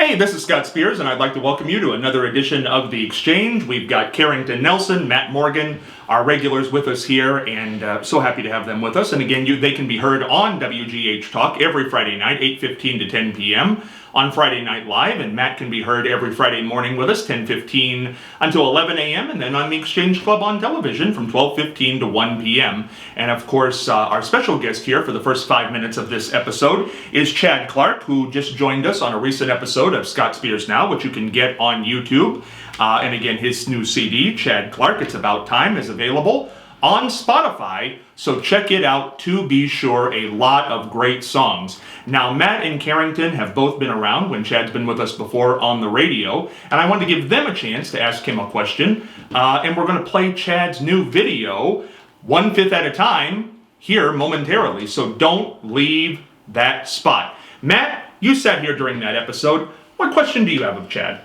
Hey, this is Scott Spears, and I'd like to welcome you to another edition of The Exchange. We've got Kerrington Nelson, Matt Morgan, our regulars with us here, and so happy to have them with us. And again, they can be heard on WGH Talk every Friday night, 8:15 to 10 p.m. on Friday Night Live, and Matt can be heard every Friday morning with us, 10:15 until 11 a.m., and then on the Exchange Club on television from 12:15 to 1 p.m. And of course, our special guest here for the first 5 minutes of this episode is Chad Clark, who just joined us on a recent episode of Scott Spears Now, which you can get on YouTube. And again, his new CD, Chad Clark, It's About Time, is available on Spotify, so check it out to be sure. A lot of great songs. Now, Matt and Kerrington have both been around when Chad's been with us before on the radio, and I wanted to give them a chance to ask him a question, and we're going to play Chad's new video, 1/5 at a time, here momentarily, so don't leave that spot. Matt, you sat here during that episode. What question do you have of Chad?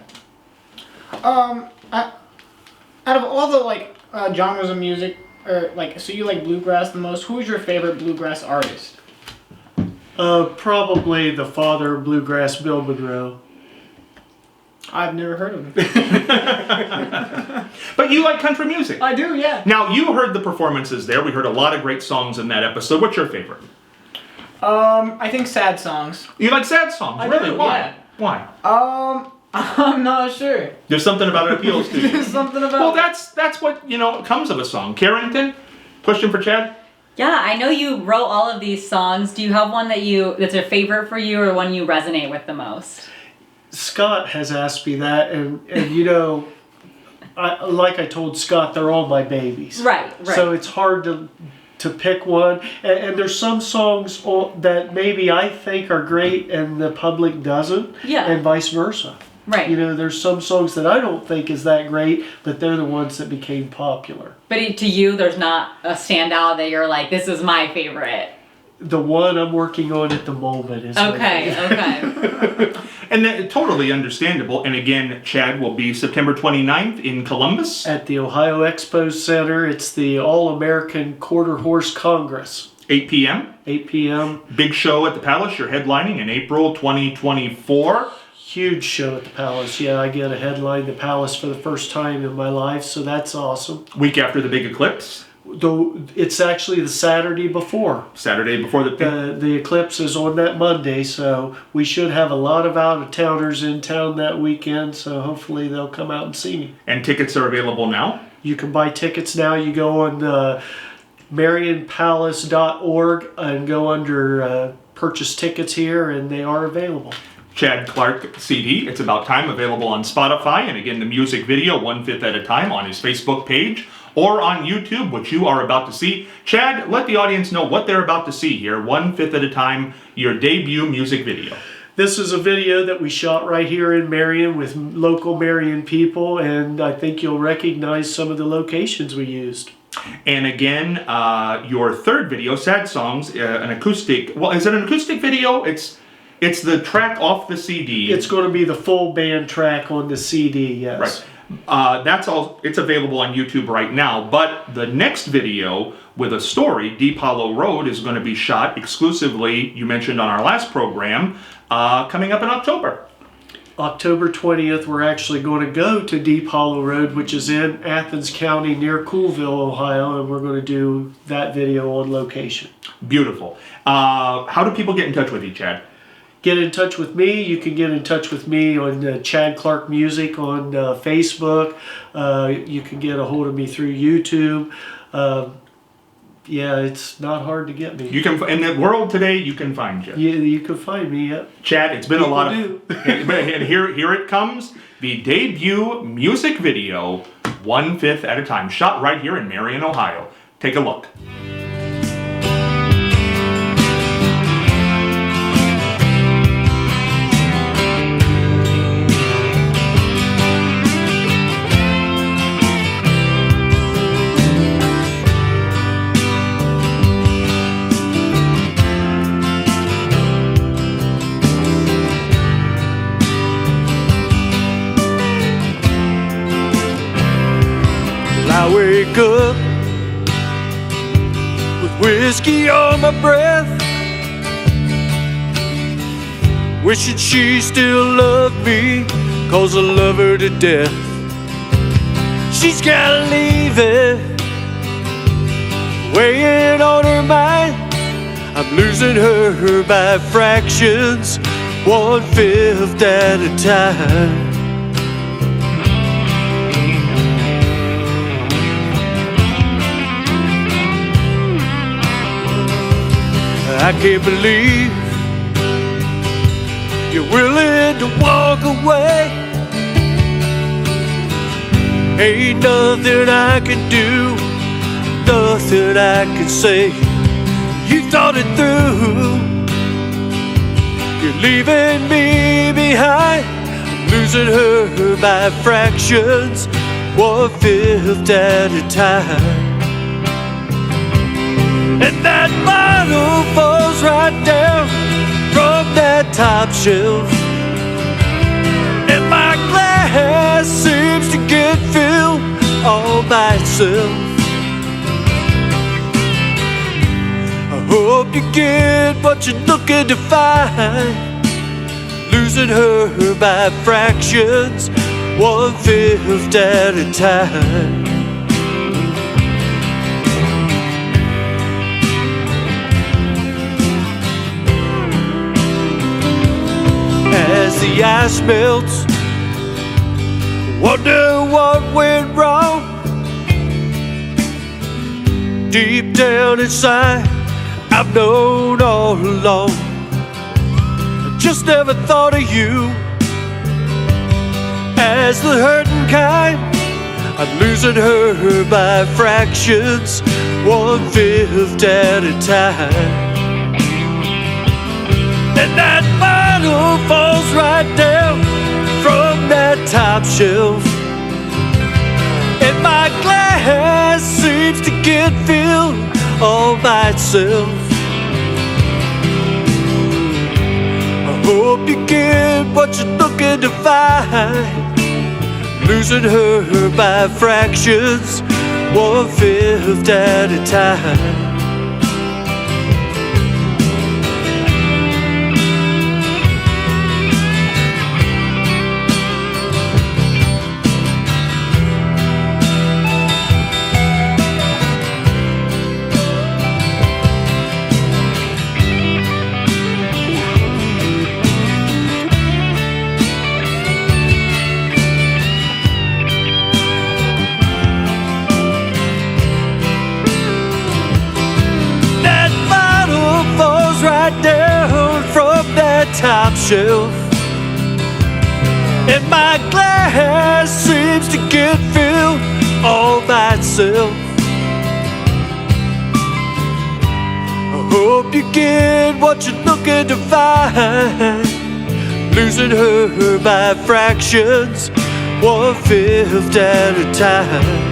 Out of all the genres of music, so you like bluegrass the most, who's your favorite bluegrass artist? Probably the father of bluegrass, Bill Monroe. I've never heard of him. But you like country music. I do, yeah. Now, you heard the performances there. We heard a lot of great songs in that episode. What's your favorite? I think sad songs. You like sad songs? I really? do, Why? yeah. Why? I'm not sure. There's something about it appeals to you. There's something about Well, that's what, comes of a song. Kerrington, question for Chad? Yeah, I know you wrote all of these songs. Do you have one that's a favorite for you or one you resonate with the most? Scott has asked me that, and like I told Scott, they're all my babies. Right. So it's hard to pick one, and there's some songs that maybe I think are great and the public doesn't, and vice versa. Right. There's some songs that I don't think is that great, but they're the ones that became popular. But to you, there's not a standout that you're like, this is my favorite. The one I'm working on at the moment is okay. And totally understandable. And again, Chad will be September 29th in Columbus. At the Ohio Expo Center. It's the All-American Quarter Horse Congress. 8 p.m. 8 p.m. Big show at the Palace. You're headlining in April 2024. Huge show at the Palace. Yeah, I get a headline the Palace for the first time in my life, so that's awesome. Week after the big eclipse. Though it's actually the Saturday before. Saturday before the eclipse is on that Monday, so we should have a lot of out-of-towners in town that weekend, so hopefully they'll come out and see me. And tickets are available now? You can buy tickets now. You go on marionpalace.org and go under purchase tickets here, and they are available. Chad Clark CD, It's About Time, available on Spotify, and again the music video, 1/5 at a time, on his Facebook page or on YouTube, which you are about to see. Chad, let the audience know what they're about to see here, 1/5 at a time, your debut music video. This is a video that we shot right here in Marion with local Marion people, and I think you'll recognize some of the locations we used. And again, your third video, Sad Songs, an acoustic, well, is it an acoustic video? It's the track off the CD. It's going to be the full band track on the CD, yes. Right. That's all. It's available on YouTube right now. But the next video with a story, Deep Hollow Road, is going to be shot exclusively, you mentioned on our last program, coming up in October. October 20th, we're actually going to go to Deep Hollow Road, which is in Athens County near Coolville, Ohio, and we're going to do that video on location. Beautiful. How do people get in touch with you, Chad? Get in touch with me. You can get in touch with me on Chad Clark Music on Facebook. You can get a hold of me through YouTube. Yeah, it's not hard to get me. You can, in the world today, you can find you. Yeah, you can find me. Yep. Chad, it's been People a lot do. And here it comes, the debut music video, 1/5 at a time, shot right here in Marion, Ohio. Take a look. I wake up with whiskey on my breath, wishing she still loved me, 'cause I love her to death. She's gotta leave it, weighing on her mind. I'm losing her by fractions, 1/5 at a time. I can't believe you're willing to walk away. Ain't nothing I can do, nothing I can say. You thought it through. You're leaving me behind. I'm losing her by fractions, 1/5 at a time. And that bottle falls right down from that top shelf, and my glass seems to get filled all by itself. I hope you get what you're looking to find, losing her by fractions, 1/5 at a time. As the ice melts, wonder what went wrong. Deep down inside, I've known all along. I just never thought of you as the hurting kind. I'm losing her by fractions, 1/5 at a time. And that bottle falls right down from that top shelf, and my glass seems to get filled all by itself. I hope you get what you're looking to find, losing her by fractions, 1/5 at a time. Top shelf, and my glass seems to get filled all by itself. I hope you get what you're looking to find, losing her by fractions, 1/5 at a time.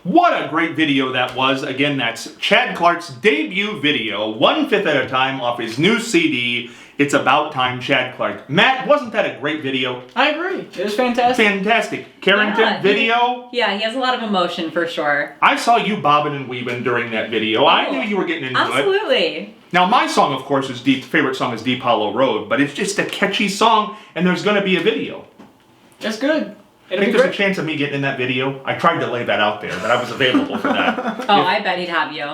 What a great video that was. Again, that's Chad Clark's debut video, 1/5 at a time, off his new CD, It's About Time, Chad Clark. Matt, wasn't that a great video? I agree. It was fantastic. Fantastic. Kerrington video? He has a lot of emotion for sure. I saw you bobbing and weaving during that video. I knew you were getting into it. Absolutely. Now, my song, of course, favorite song is Deep Hollow Road, but it's just a catchy song, and there's going to be a video. That's good. I think there's a chance of me getting in that video. I tried to lay that out there, that I was available for that. I bet he'd have you.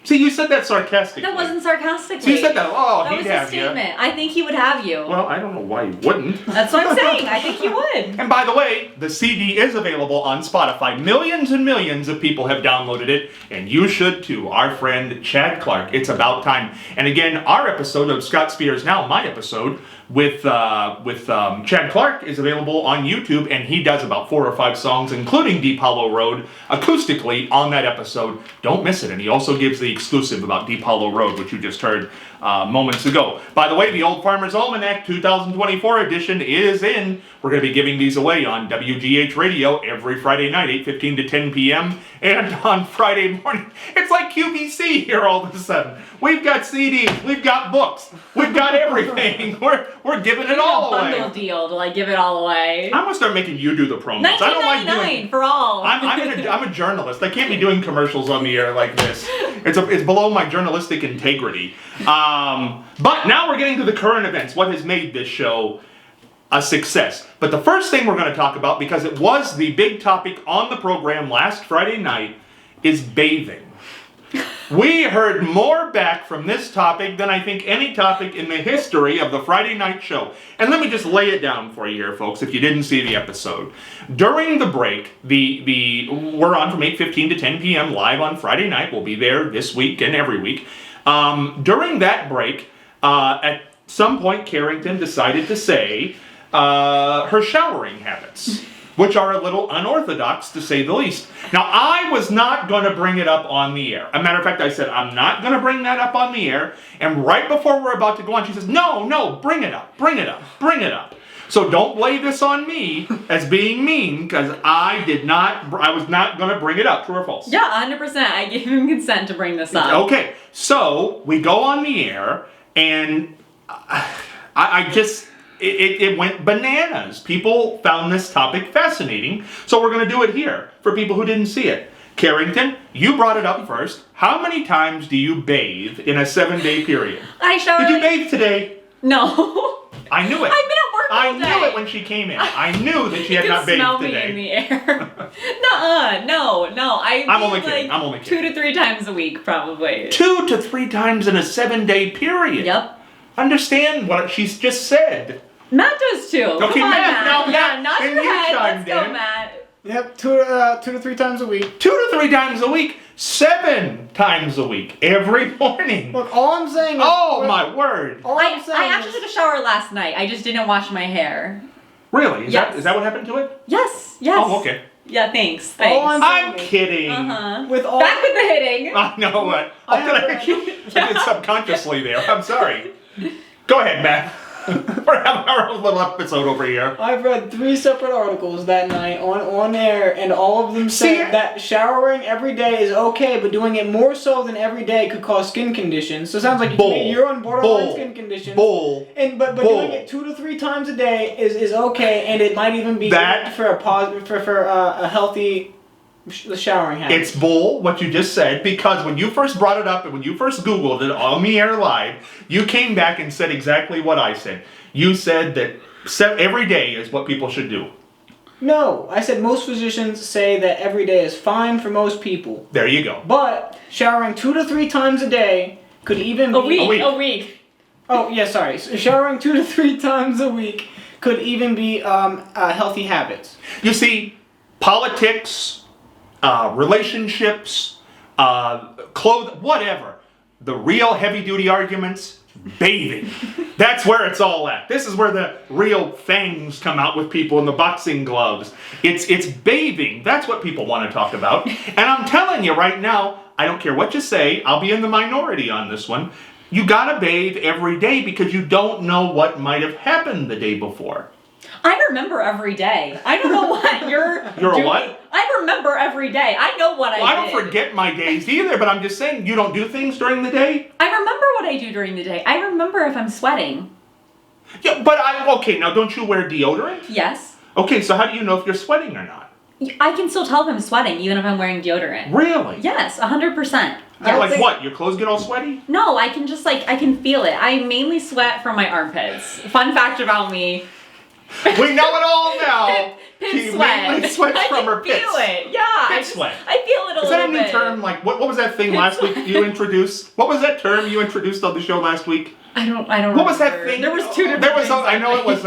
See, you said that sarcastically. That wasn't sarcastically. So you said that, that he'd was have a statement. I think he would have you. Well, I don't know why he wouldn't. That's what I'm saying. I think he would. And by the way, the CD is available on Spotify. Millions and millions of people have downloaded it, and you should too. Our friend Chad Clark, It's About Time. And again, our episode of Scott Spears Now, my episode, with Chad Clark is available on YouTube, and he does about 4 or 5 songs, including Deep Hollow Road, acoustically on that episode. Don't miss it. And he also gives the exclusive about Deep Hollow Road, which you just heard moments ago. By the way, the Old Farmer's Almanac 2024 edition is in. We're going to be giving these away on WGH Radio every Friday night, 8:15 to 10 p.m. And on Friday morning. It's like QVC here all of a sudden. We've got CDs, we've got books, we've got everything. We're giving it all away. Bundle deal to like give it all away. I'm gonna start making you do the promos. I don't like doing. For all. I'm a journalist. I can't be doing commercials on the air like this. It's below my journalistic integrity. But now we're getting to the current events. What has made this show a success? But the first thing we're going to talk about, because it was the big topic on the program last Friday night, is bathing. We heard more back from this topic than I think any topic in the history of the Friday night show. And let me just lay it down for you here, folks, if you didn't see the episode. During the break, we're on from 8:15 to 10 p.m. live on Friday night. We'll be there this week and every week. During that break, at some point, Kerrington decided to say her showering habits, which are a little unorthodox to say the least. Now, I was not going to bring it up on the air. As a matter of fact, I said, I'm not going to bring that up on the air. And right before we're about to go on, she says, no, bring it up. So don't lay this on me as being mean, because I was not going to bring it up. True or false? Yeah, 100%. I gave him consent to bring this up. Okay, so we go on the air, and it went bananas. People found this topic fascinating, so we're going to do it here for people who didn't see it. Kerrington, you brought it up first. How many times do you bathe in a 7-day period? I showered. Did you bathe today? No. I knew it. I've been at work all day. I knew it when she came in. I knew that she had not bathed smell today. me in the air. No. I'm only kidding. I'm only kidding. 2 to 3 times a week, probably. 2 to 3 times in a 7-day period. Yep. Understand what she's just said. Matt does too. Okay, Come on, Matt. Now, Yeah, nod and your you head. chimed Let's go, in. Matt. Yep, 2 to 3 times a week. 2 to 3 times a week. 7 times a week. Every morning. Look, all I'm saying is... Oh, my word. All I'm I saying actually took a shower last night. I just didn't wash my hair. Really? Is Yes. that what happened to it? Yes. Oh, okay. Yeah, thanks. All I'm I'm kidding. with all... Back with the hitting. I know what. I did subconsciously there. I'm sorry. Go ahead, Matt. We're having our own little episode over here. I've read 3 separate articles that night on air, and all of them said that showering every day is okay, but doing it more so than every day could cause skin conditions. So it sounds like you're on borderline skin conditions. But doing it 2 to 3 times a day is okay, and it might even be good for a healthy showering habit. It's bull, what you just said, because when you first brought it up and when you first Googled it on the air live, you came back and said exactly what I said. You said that every day is what people should do. No, I said most physicians say that every day is fine for most people. There you go. But showering 2 to 3 times a day could even be... A week. Oh, yeah, sorry. So showering 2 to 3 times a week could even be healthy habits. You see, politics, relationships, clothes, whatever. The real heavy-duty arguments, bathing. That's where it's all at. This is where the real fangs come out with people in the boxing gloves. It's bathing. That's what people want to talk about. And I'm telling you right now, I don't care what you say, I'll be in the minority on this one. You gotta bathe every day because you don't know what might have happened the day before. I remember every day. I don't know what you're You're a what? I remember every day. I know what I don't forget my days either, but I'm just saying, you don't do things during the day? I remember what I do during the day. I remember if I'm sweating. Yeah, but okay, now don't you wear deodorant? Yes. Okay, so how do you know if you're sweating or not? I can still tell if I'm sweating, even if I'm wearing deodorant. Really? Yes, 100%. Like what? Your clothes get all sweaty? No, I can just I can feel it. I mainly sweat from my armpits. Fun fact about me. We know it all now. Pit She sweat. mainly sweats from her pits. I feel it. Yeah. Pit sweat. I feel it a Is little that a new bit. term? Like, what was that thing last week you introduced? What was that term you introduced on the show last week? I don't What was that remember. thing? There was 2 different There was. things I know it was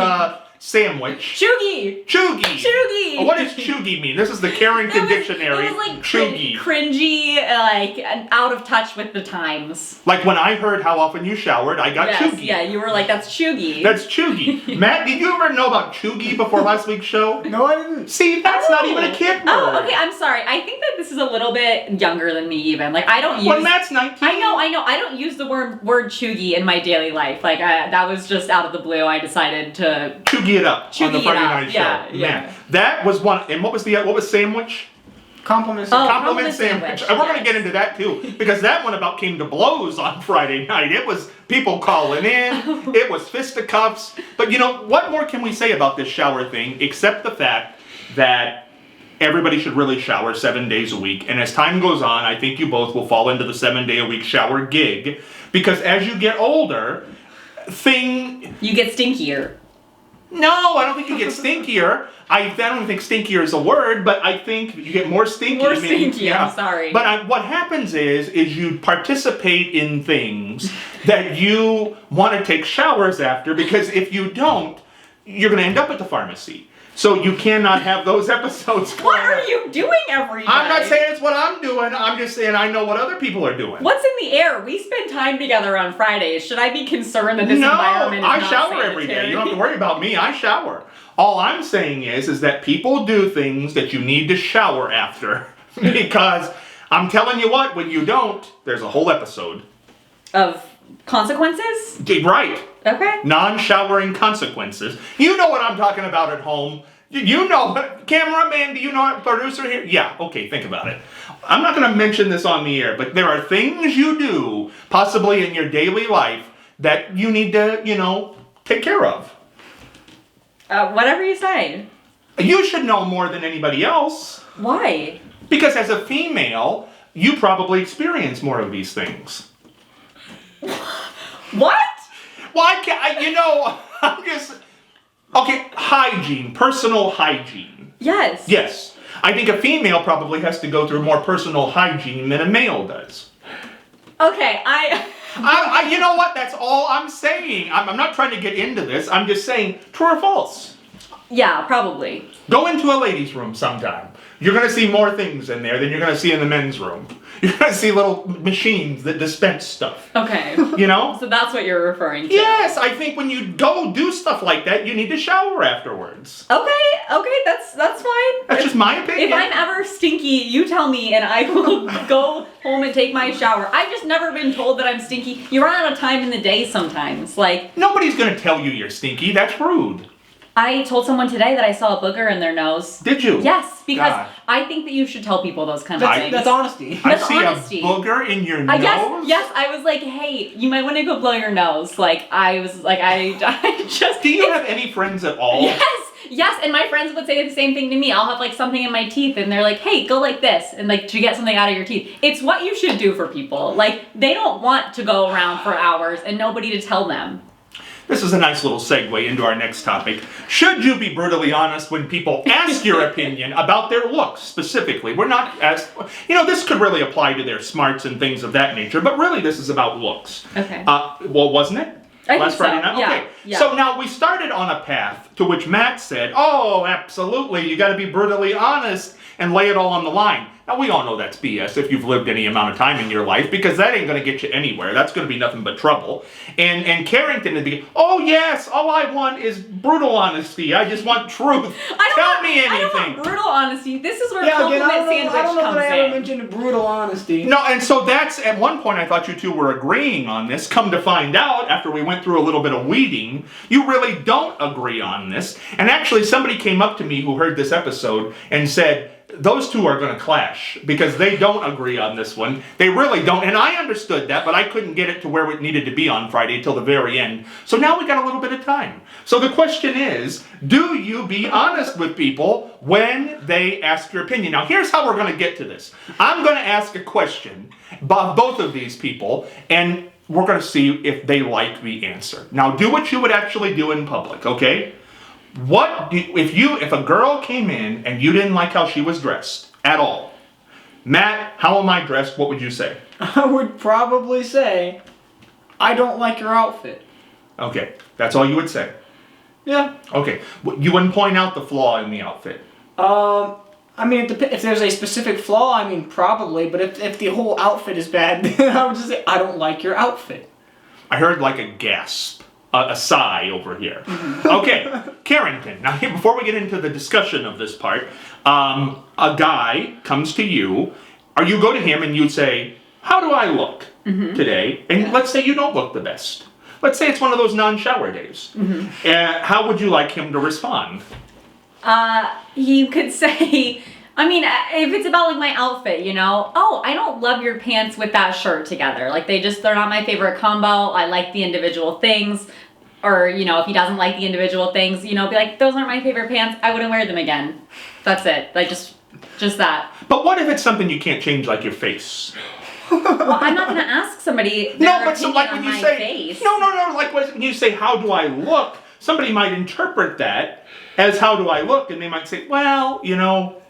sandwich. Chuggy. Chuggy. Chuggy. What does chuggy mean? This is the Kerrington dictionary. It was like chuggy. cringy, like and out of touch with the times. Like when I heard how often you showered, I got Yes, chuggy. yeah, you were like, that's chuggy. That's chuggy. Matt, did you ever know about chuggy before last week's show? No, I didn't. See, that's not even a kid word. Oh, okay, I'm sorry. I think that this is a little bit younger than me even. Like, I don't use... When Matt's 19. I know. I don't use the word chuggy in my daily life. Like, that was just out of the blue. I decided to... Chuggy it up on the Chuggy it Friday up, night show. yeah, yeah. Man, that was one. And what was sandwich? Compliments. Oh, Compliment sandwich. And we're going to get into that too, because that one about came to blows on Friday night. It was people calling in. It was fisticuffs. But you know, what more can we say about this shower thing except the fact that everybody should really shower 7 days a week. And as time goes on, I think you both will fall into the 7 day a week shower gig, because as you get older, You get stinkier. No, I don't think you get stinkier. I don't even think stinkier is a word, but I think you get more stinky. More stinky, I'm sorry. But what happens is you participate in things that you want to take showers after, because if you don't, you're going to end up at the pharmacy. So you cannot have those episodes. What are you doing every day? I'm not saying it's what I'm doing. I'm just saying I know what other people are doing. What's in the air? We spend time together on Fridays. Should I be concerned that this environment is I not shower every day. You don't have to worry about me. I shower. All I'm saying is that people do things that you need to shower after. Because I'm telling you what, when you don't, there's a whole episode. Of consequences? Right. Okay. Non-showering consequences. You know what I'm talking about at home. You know, cameraman, do you know what, producer here? Yeah, okay, think about it. I'm not going to mention this on the air, but there are things you do, possibly in your daily life, that you need to, take care of. Whatever you say. You should know more than anybody else. Why? Because as a female, you probably experience more of these things. What? Well, I'm just... Okay, hygiene, personal hygiene. Yes. Yes. I think a female probably has to go through more personal hygiene than a male does. Okay, You know what? That's all I'm saying. I'm not trying to get into this. I'm just saying, true or false? Yeah, probably. Go into a ladies' room sometime. You're going to see more things in there than you're going to see in the men's room. You're going to see little machines that dispense stuff. Okay. You know? So that's what you're referring to. Yes, I think when you go do stuff like that, you need to shower afterwards. Okay, that's fine. That's just my opinion. If I'm ever stinky, you tell me and I will go home and take my shower. I've just never been told that I'm stinky. You run out of time in the day sometimes. Like, nobody's going to tell you you're stinky. That's rude. I told someone today that I saw a booger in their nose. Did you? Yes, because God. I think that you should tell people those kind of things. That's honesty. I That's see honesty. a booger in your nose? Yes, I was like, hey, you might want to go blow your nose. Like, I was like, I just... Do you have any friends at all? Yes, and my friends would say the same thing to me. I'll have like something in my teeth and they're like, hey, go like this, and like to get something out of your teeth. It's what you should do for people. Like, they don't want to go around for hours and nobody to tell them. This is a nice little segue into our next topic. Should you be brutally honest when people ask your opinion about their looks specifically? We're not as... this could really apply to their smarts and things of that nature, but really this is about looks. Okay. Well, wasn't it? Last Friday night? Yeah, Okay. yeah. So now we started on a path to which Matt said, oh, absolutely, you got to be brutally honest and lay it all on the line. Now, we all know that's BS if you've lived any amount of time in your life, because that ain't going to get you anywhere. That's going to be nothing but trouble. And Kerrington would be, oh, yes, all I want is brutal honesty. I just want truth. Tell me anything. I don't want brutal honesty. This is where Yeah, compliment again, sandwich I don't know comes that I ever in. mentioned brutal honesty. No, and so that's, at one point I thought you two were agreeing on this. Come to find out, after we went through a little bit of weeding, you really don't agree on this. And actually, somebody came up to me who heard this episode and said, those two are going to clash because they don't agree on this one. They really don't. And I understood that, but I couldn't get it to where it needed to be on Friday till the very end. So now we got a little bit of time. So the question is, do you be honest with people when they ask your opinion? Now, here's how we're going to get to this. I'm going to ask a question about both of these people, and we're going to see if they like the answer. Now, do what you would actually do in public, okay? If a girl came in and you didn't like how she was dressed at all, Matt, how am I dressed? What would you say? I would probably say, I don't like your outfit. Okay, that's all you would say. Yeah. Okay. You wouldn't point out the flaw in the outfit. I mean, if there's a specific flaw, I mean, probably. But if the whole outfit is bad, then I would just say, I don't like your outfit. I heard like a gasp, a sigh over here. Okay, Kerrington. Now, before we get into the discussion of this part, a guy comes to you, or you go to him and you say, how do I look today? And let's say you don't look the best. Let's say it's one of those non-shower days. How would you like him to respond? You could say, I mean, if it's about like my outfit, you know, oh, I don't love your pants with that shirt together. Like they're not my favorite combo. I like the individual things. Or, you know, if he doesn't like the individual things, you know, be like, those aren't my favorite pants. I wouldn't wear them again. That's it. Like just that. But what if it's something you can't change, like your face? Well, I'm not going to ask somebody their opinion on my face. No, like when you say, how do I look? Somebody might interpret that as how do I look? And they might say, well, you know,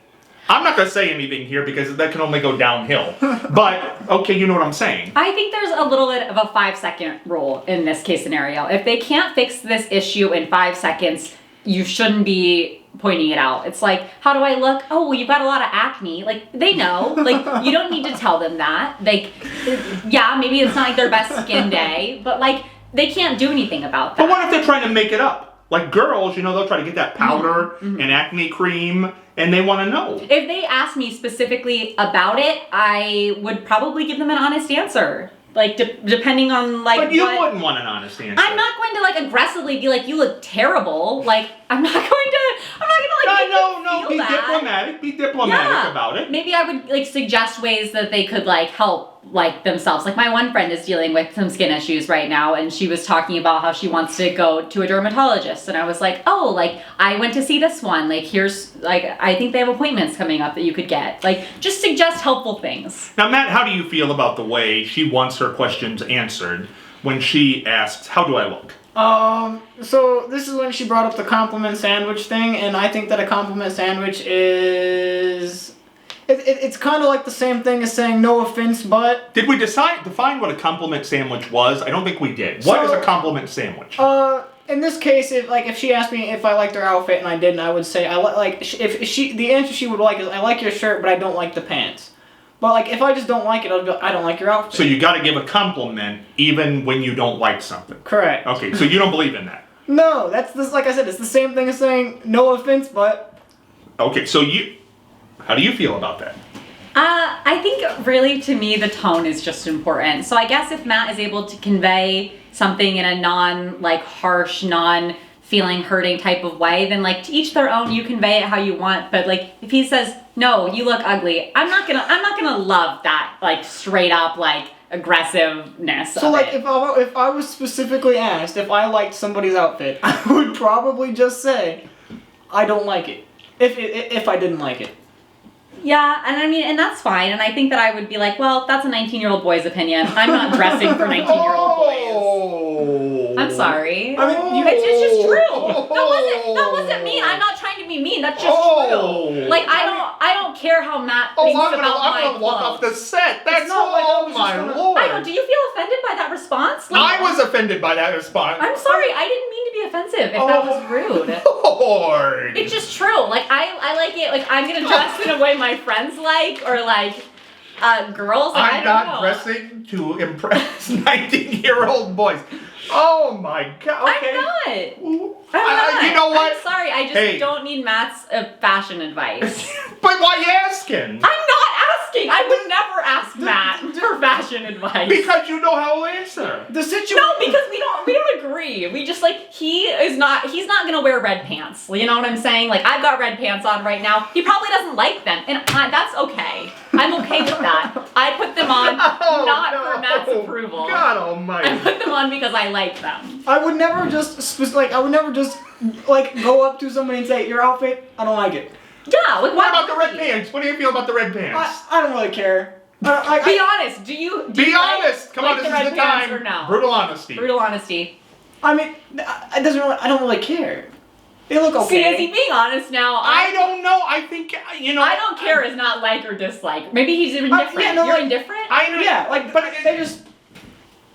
I'm not going to say anything here because that can only go downhill. But, okay, you know what I'm saying. I think there's a little bit of a 5-second rule in this case scenario. If they can't fix this issue in 5 seconds, you shouldn't be pointing it out. It's like, how do I look? Oh, well, you've got a lot of acne. Like, they know. Like, you don't need to tell them that. Like, yeah, maybe it's not like their best skin day, but like, they can't do anything about that. But what if they're trying to make it up? Like girls, you know, they'll try to get that powder and acne cream, and they want to know. If they ask me specifically about it, I would probably give them an honest answer. Like, depending on, like, but you wouldn't want an honest answer. I'm not going to, like, aggressively be like, you look terrible. Like, I'm not going to, like, no, be diplomatic. Be diplomatic about it. Maybe I would, like, suggest ways that they could, like, help, like, themselves. Like, my one friend is dealing with some skin issues right now, and she was talking about how she wants to go to a dermatologist. And I was like, oh, like, I went to see this one. Like, here's, like, I think they have appointments coming up that you could get. Like, just suggest helpful things. Now, Matt, how do you feel about the way she wants her questions answered when she asks, how do I look? So this is when she brought up the compliment sandwich thing, and I think that a compliment sandwich is... It's kind of like the same thing as saying no offense, but... Did we define what a compliment sandwich was? I don't think we did. What is a compliment sandwich? In this case, if she asked me if I liked her outfit and I didn't, I would say the answer she would like is I like your shirt, but I don't like the pants. But like if I just don't like it, I'll be like, I don't like your outfit. So you got to give a compliment even when you don't like something. Correct. Okay, so you don't believe in that. No, that's this. Like I said, it's the same thing as saying no offense, but. Okay, so how do you feel about that? I think really to me the tone is just important. So I guess if Matt is able to convey something in a harsh, feeling hurting type of way, then like to each their own, you convey it how you want. But like if he says, no, you look ugly, I'm not gonna love that like straight up like aggressive-ness. So like if I was specifically asked if I liked somebody's outfit, I would probably just say I don't like it. If I didn't like it. Yeah, and I mean, and that's fine. And I think that I would be like, well, that's a 19-year-old boy's opinion. I'm not dressing for 19-year-old boys. I'm sorry. I mean, it's just true. That wasn't mean. I'm not trying to be mean. That's just true. Like I don't care how Matt thinks about my I'm gonna walk off the set. That's Lord. I don't. Do you feel offended by that response? Like, I was offended by that response. I'm sorry. I didn't mean to be offensive. If that was rude. Lord. It's just true. Like I like it. Like I'm gonna dress in a way my friends like, or like girls. Like, I'm not dressing to impress 19-year-old boys. Oh my God. Okay. I'm not. You know what? I'm sorry. I just don't need Matt's fashion advice. But why you asking? I'm not asking. I would never ask Matt for fashion advice. Because you know how he'll answer. The situation. No, because we don't agree. We just like he's not gonna wear red pants. You know what I'm saying? Like I've got red pants on right now. He probably doesn't like them, and that's okay. I'm okay with that. I put them on for Matt's approval. God Almighty. I put them on because I like them. I would never just go up to somebody and say your outfit, I don't like it. Yeah. Like, what about the red pants? What do you feel about the red pants? I don't really care. Be honest. Do you honest. Come on, this is the time. Or no? Brutal honesty. Brutal honesty. I mean, I don't really care. They look okay. See, is he being honest now? I don't know. I think I don't care is not like or dislike. Maybe he's indifferent. You're indifferent. But they just.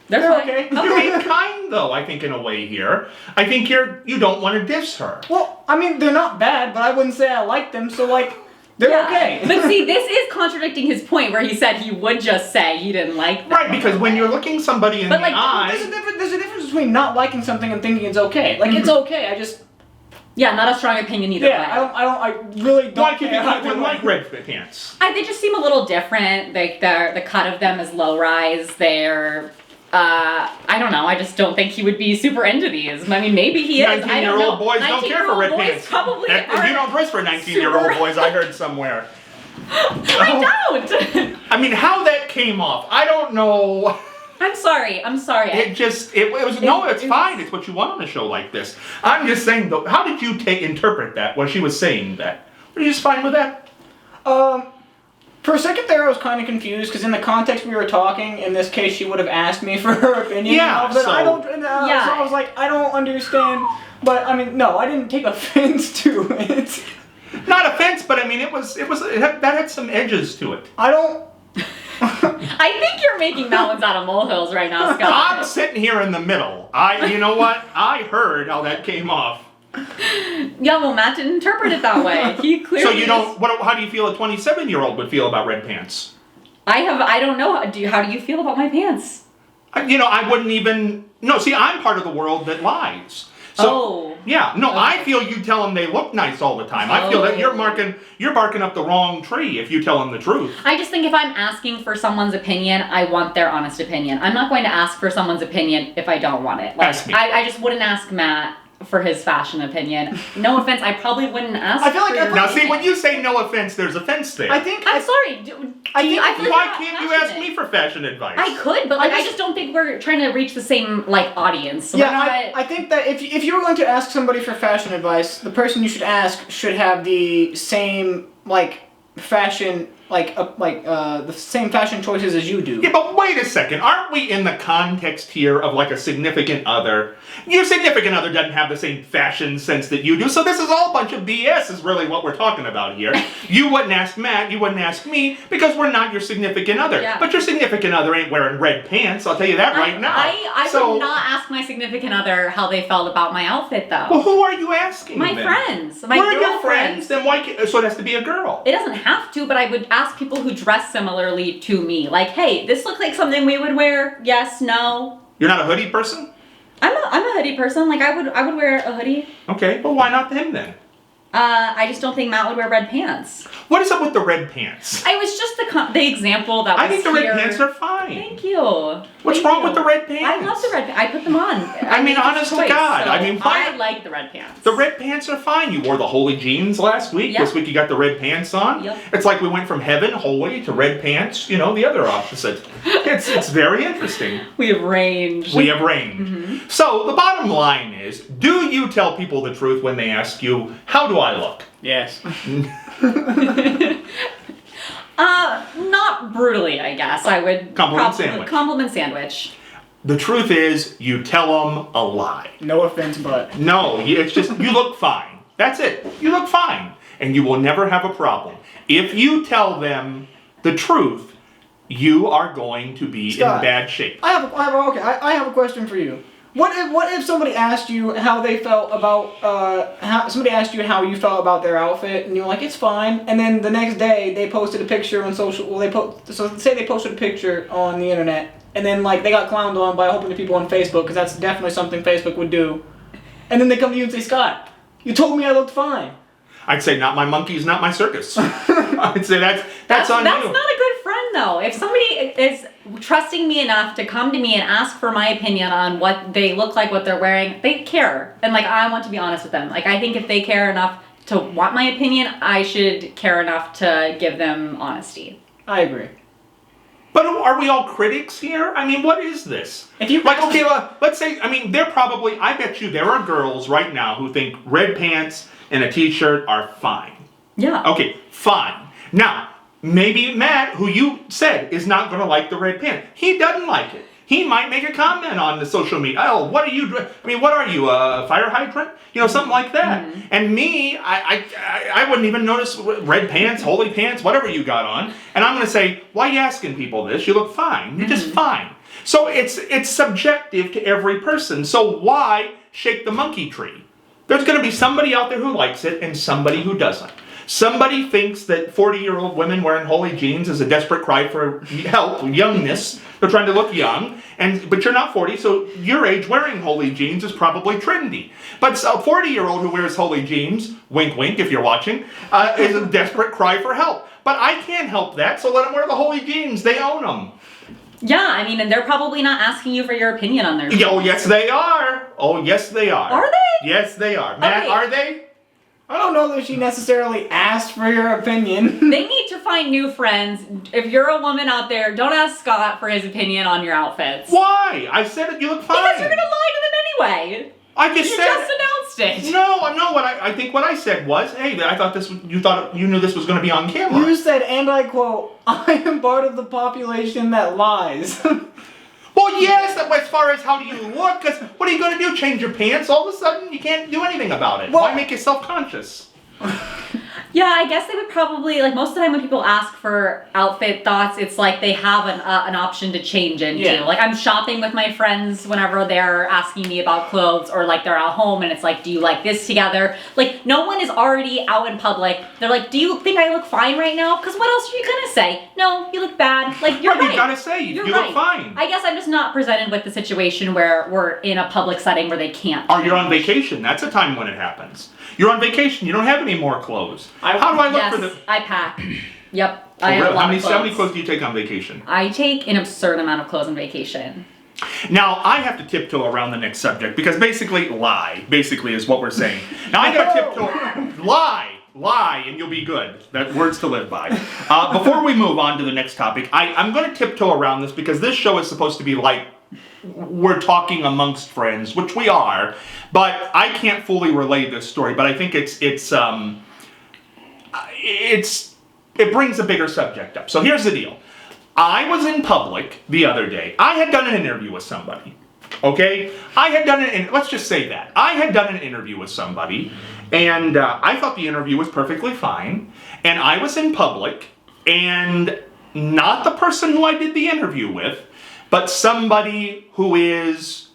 They're They're fine. okay. You're being kind, though, I think, in a way here. I think you don't want to diss her. Well, I mean, they're not bad, but I wouldn't say I like them, so, like, they're okay. But see, this is contradicting his point where he said he would just say he didn't like them. Right, because when you're looking somebody in But, the like, eye... There's a difference between not liking something and thinking it's okay. Like, it's okay, I just... Yeah, not a strong opinion either way. I really don't Why do you care think how you they wouldn't like like red pants? They just seem a little different. Like the cut of them is low rise. They're I don't know. I just don't think he would be super into these. I mean, maybe he is. I don't know. 19-year-old boys don't care for red 19-year-old boys pants. Probably You don't dress for 19-year-old boys, I heard somewhere. I don't. I mean, how that came off, I don't know. I'm sorry. It's fine. It's what you want on a show like this. I'm just saying, though, how did you interpret that when she was saying that? Were you just fine with that? For a second there, I was kind of confused because in the context we were talking, in this case, she would have asked me for her opinion. Yeah, but so- I don't. So I was like, I don't understand. But I mean, no, I didn't take offense to it. Not offense, but I mean, that had some edges to it. I don't. I think you're making mountains out of molehills right now, I'm Scott. sitting here in the middle. You know what? I heard how that came off. Yeah, well, Matt didn't interpret it that way. He clearly. So you don't. How do you feel a 27-year-old would feel about red pants? I don't know. How do you feel about my pants? I wouldn't even. No, see, I'm part of the world that lies. So, yeah, no, Okay. I feel you tell them they look nice all the time. I feel that you're barking up the wrong tree if you tell them the truth. I just think if I'm asking for someone's opinion, I want their honest opinion. I'm not going to ask for someone's opinion if I don't want it. Like, Ask me. I just wouldn't ask Matt for his fashion opinion. No offense, I probably wouldn't ask. I feel like for I your Now, opinion. see, when you say no offense, there's offense there. I think. I'm sorry. I think- feel like Why you're not can't you ask passionate. me for fashion advice? I could, but like, I just- just don't think we're trying to reach the same audience. So Yeah, we're not, I think that if you were going to ask somebody for fashion advice, the person you should ask should have the same fashion the same fashion choices as you do. Yeah, but wait a second. Aren't we in the context here of a significant other? Your significant other doesn't have the same fashion sense that you do, so this is all a bunch of BS is really what we're talking about here. You wouldn't ask Matt, you wouldn't ask me, because we're not your significant other. Yeah. But your significant other ain't wearing red pants, I'll tell you that right now. I would not ask my significant other how they felt about my outfit, though. Well, who are you asking My then? friends. My Where are your girlfriends. friends? Then why can't, so it has to be a girl. It doesn't have to, but I would ask people who dress similarly to me. Like, hey, this looks like something we would wear. Yes, no. You're not a hoodie person? I'm a hoodie person. Like, I would wear a hoodie. Okay, well, why not him then? I just don't think Matt would wear red pants. What is up with the red pants? I was just the example that was I think the here. red pants are fine. Thank you. What's Thank wrong you. with the red pants? I love the red pants. I put them on. I mean, made this honest to choice, God, so I mean, why- I like the red pants. The red pants are fine. You wore the holy jeans last week. Yep. This week you got the red pants on. Yep. It's like we went from heaven, holy, to red pants, the other opposite. It's very interesting. We have range. We have range. So the bottom line is, do you tell people the truth when they ask you, how do I look? Yes. Not brutally, I guess. I would Compliment sandwich. Compliment sandwich. The truth is, you tell them a lie. No offense, but. No, it's just, you look fine. That's it. You look fine. And you will never have a problem. If you tell them the truth, you are going to be Scott, in bad shape. I have a question for you. What if somebody asked you how they felt about somebody asked you how you felt about their outfit and you were like it's fine, and then the next day they posted a picture on social, say they posted a picture on the internet and then they got clowned on by a whole bunch of people on Facebook, because that's definitely something Facebook would do, and then they come to you and say, Scott, you told me I looked fine. I'd say, not my monkeys, not my circus. I'd say that's on That's you. not a good friend, though. If somebody is trusting me enough to come to me and ask for my opinion on what they look like, what they're wearing, they care. And I want to be honest with them. I think if they care enough to want my opinion, I should care enough to give them honesty. I agree. But are we all critics here? I mean, what is this? If you okay, let's say, I mean, I bet you there are girls right now who think red pants and a t-shirt are fine. Yeah. Okay, fine. Now, maybe Matt, who you said is not going to like the red pants, he doesn't like it. he might make a comment on the social media. Oh, what are you doing? I mean, what are you, a fire hydrant? You know, something like that. And me, I wouldn't even notice red pants, holy pants, whatever you got on. And I'm going to say, why are you asking people this? You look fine. You're just fine. So it's subjective to every person. So why shake the monkey tree? There's going to be somebody out there who likes it and somebody who doesn't. Somebody thinks that 40-year-old women wearing holy jeans is a desperate cry for help, youngness. They're trying to look young, but you're not 40, so your age wearing holy jeans is probably trendy. But a 40-year-old who wears holy jeans, wink wink if you're watching, is a desperate cry for help. But I can't help that, so let them wear the holy jeans. They own them. Yeah, I mean, and they're probably not asking you for your opinion on their Oh, yes they are. Oh, yes they are. Are they? Yes, they are. Matt, Okay. are they? I don't know that she necessarily asked for your opinion. They need to find new friends. If you're a woman out there, don't ask Scott for his opinion on your outfits. Why? I said it. You look fine. Because you're gonna lie to them anyway. I just You said just announced it. No. What I think what I said was, hey, I thought you knew this was going to be on camera. You said, and I quote, I am part of the population that lies. Well, yes, as far as how do you look, because what are you going to do? Change your pants? All of a sudden, you can't do anything about it. Well- Why make you self-conscious? Yeah, I guess they would probably, like, most of the time when people ask for outfit thoughts, it's like they have an option to change into. Yeah. Like, I'm shopping with my friends whenever they're asking me about clothes, or like they're at home and it's like, do you like this together? Like, no one is already out in public. They're like, do you think I look fine right now? Because what else are you gonna say? No, you look bad. Like, you're right. You gotta say, you You're look right. fine. I guess I'm just not presented with the situation where we're in a public setting where they can't. Or you're on vacation. That's a time when it happens. You're on vacation. You don't have any more clothes. How do I look Yes, for the... I pack. Yep. Oh, I have really? a lot How of many clothes do you take on vacation? I take an absurd amount of clothes on vacation. Now, I have to tiptoe around the next subject because basically is what we're saying. Now, I gotta tiptoe, lie, and you'll be good. That words to live by. Before we move on to the next topic, I'm gonna tiptoe around this because this show is supposed to be like, we're talking amongst friends, which we are, but I can't fully relay this story, but I think it brings a bigger subject up. So here's the deal. I was in public the other day. I had done an interview with somebody. Okay? Let's just say that. I had done an interview with somebody, and I thought the interview was perfectly fine, and I was in public, and not the person who I did the interview with, but somebody who is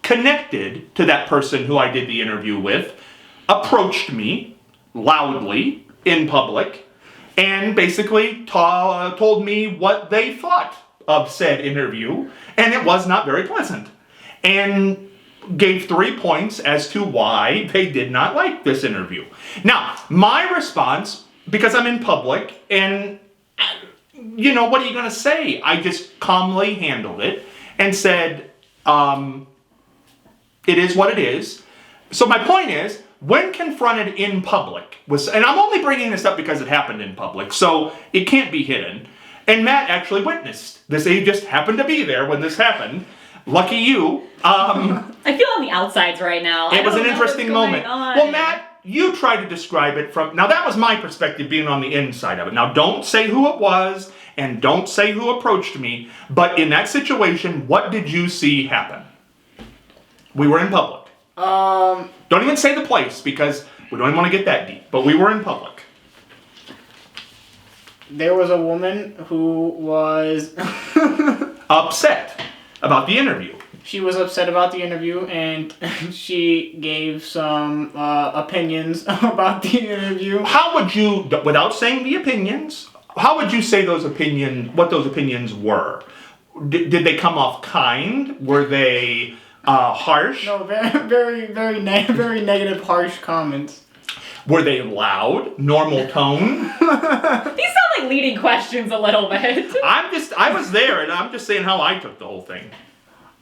connected to that person who I did the interview with approached me loudly in public and basically told me what they thought of said interview, and it was not very pleasant. And gave 3 points as to why they did not like this interview. Now, my response, because I'm in public, and you know, what are you going to say? I just calmly handled it and said, it is what it is. So my point is, when confronted in public, and I'm only bringing this up because it happened in public, so it can't be hidden, and Matt actually witnessed this. He just happened to be there when this happened. Lucky you. I feel on the outsides right now. It was an interesting moment. Well, Matt, you tried to describe it from... Now, that was my perspective being on the inside of it. Now, don't say who it was, and don't say who approached me, but in that situation, what did you see happen? We were in public. Don't even say the place, because we don't even want to get that deep, but we were in public. There was a woman who was... upset about the interview. She was upset about the interview, and she gave some opinions about the interview. How would you, without saying the opinions, how would you say what those opinions were? Did they come off kind? Were they harsh? No, very negative, harsh comments. Were they loud? Normal tone? These sound like leading questions a little bit. I was there, and I'm just saying how I took the whole thing.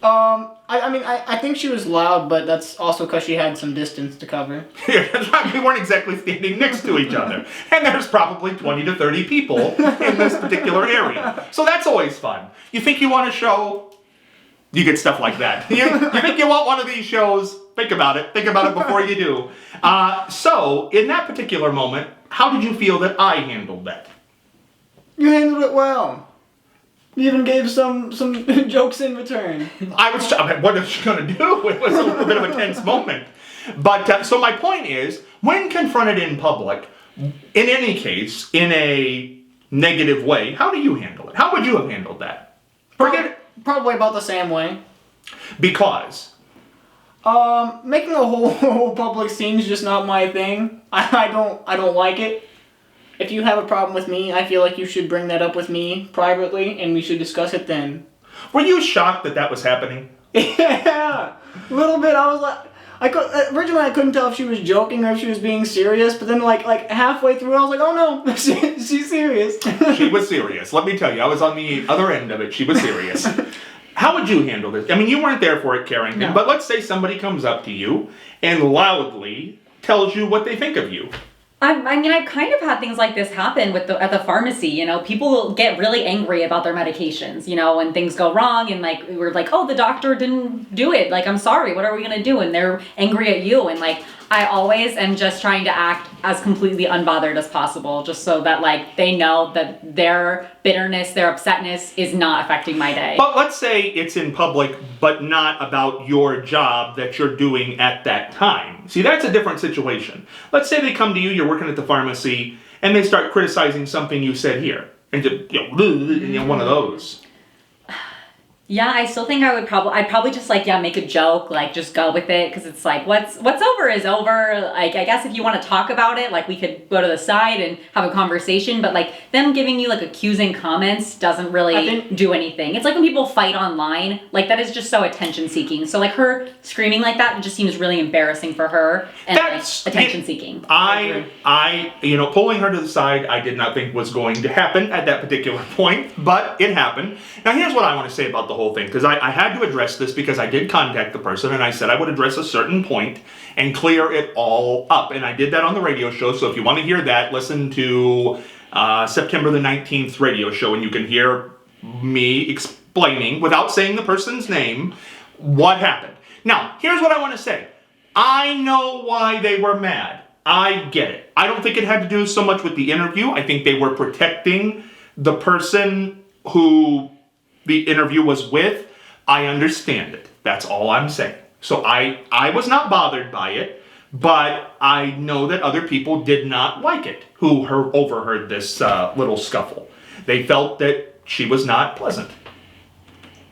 I think she was loud, but that's also because she had some distance to cover. We weren't exactly standing next to each other. And there's probably 20 to 30 people in this particular area. So that's always fun. You think you want a show? You get stuff like that. You think you want one of these shows? Think about it. Think about it before you do. So, in that particular moment, how did you feel that I handled that? You handled it well. He even gave some jokes in return. What is she going to do? It was a little bit of a tense moment. But, so my point is, when confronted in public, in any case, in a negative way, how do you handle it? How would you have handled that? Forget it. Probably about the same way. Because? Making a whole public scene is just not my thing. I don't like it. If you have a problem with me, I feel like you should bring that up with me privately, and we should discuss it then. Were you shocked that that was happening? Yeah, a little bit. I was like, originally I couldn't tell if she was joking or if she was being serious, but then like halfway through, I was like, oh no, she's serious. She was serious. Let me tell you, I was on the other end of it. She was serious. How would you handle this? I mean, you weren't there for it, Kerrington, No. but let's say somebody comes up to you and loudly tells you what they think of you. I mean, I've kind of had things like this happen at the pharmacy. You know, people get really angry about their medications. You know, when things go wrong, and like we're like, oh, the doctor didn't do it. Like, I'm sorry. What are we gonna do? And they're angry at you. And like, I always am just trying to act as completely unbothered as possible, just so that like they know that their bitterness, their upsetness is not affecting my day. But let's say it's in public, but not about your job that you're doing at that time. See, that's a different situation. Let's say they come to you, you're working at the pharmacy, and they start criticizing something you said here. And just, one of those. Yeah, I still think I'd probably just like, make a joke, like just go with it. Cause it's like, what's over is over. Like, I guess if you want to talk about it, like we could go to the side and have a conversation, but like them giving you like accusing comments doesn't really do anything. It's like when people fight online, like that is just so attention seeking. So like her screaming like that just seems really embarrassing for her and That's like attention seeking. I, pulling her to the side, I did not think was going to happen at that particular point, but it happened. Now here's what I want to say about the whole thing, because I had to address this because I did contact the person and I said I would address a certain point and clear it all up, and I did that on the radio show. So if you want to hear that, listen to September the 19th radio show, and you can hear me explaining without saying the person's name what happened. Now here's what I want to say. I know why they were mad. I get it. I don't think it had to do so much with the interview. I think they were protecting the person who the interview was with. I understand it. That's all I'm saying. So I was not bothered by it, but I know that other people did not like it who overheard this little scuffle. They felt that she was not pleasant.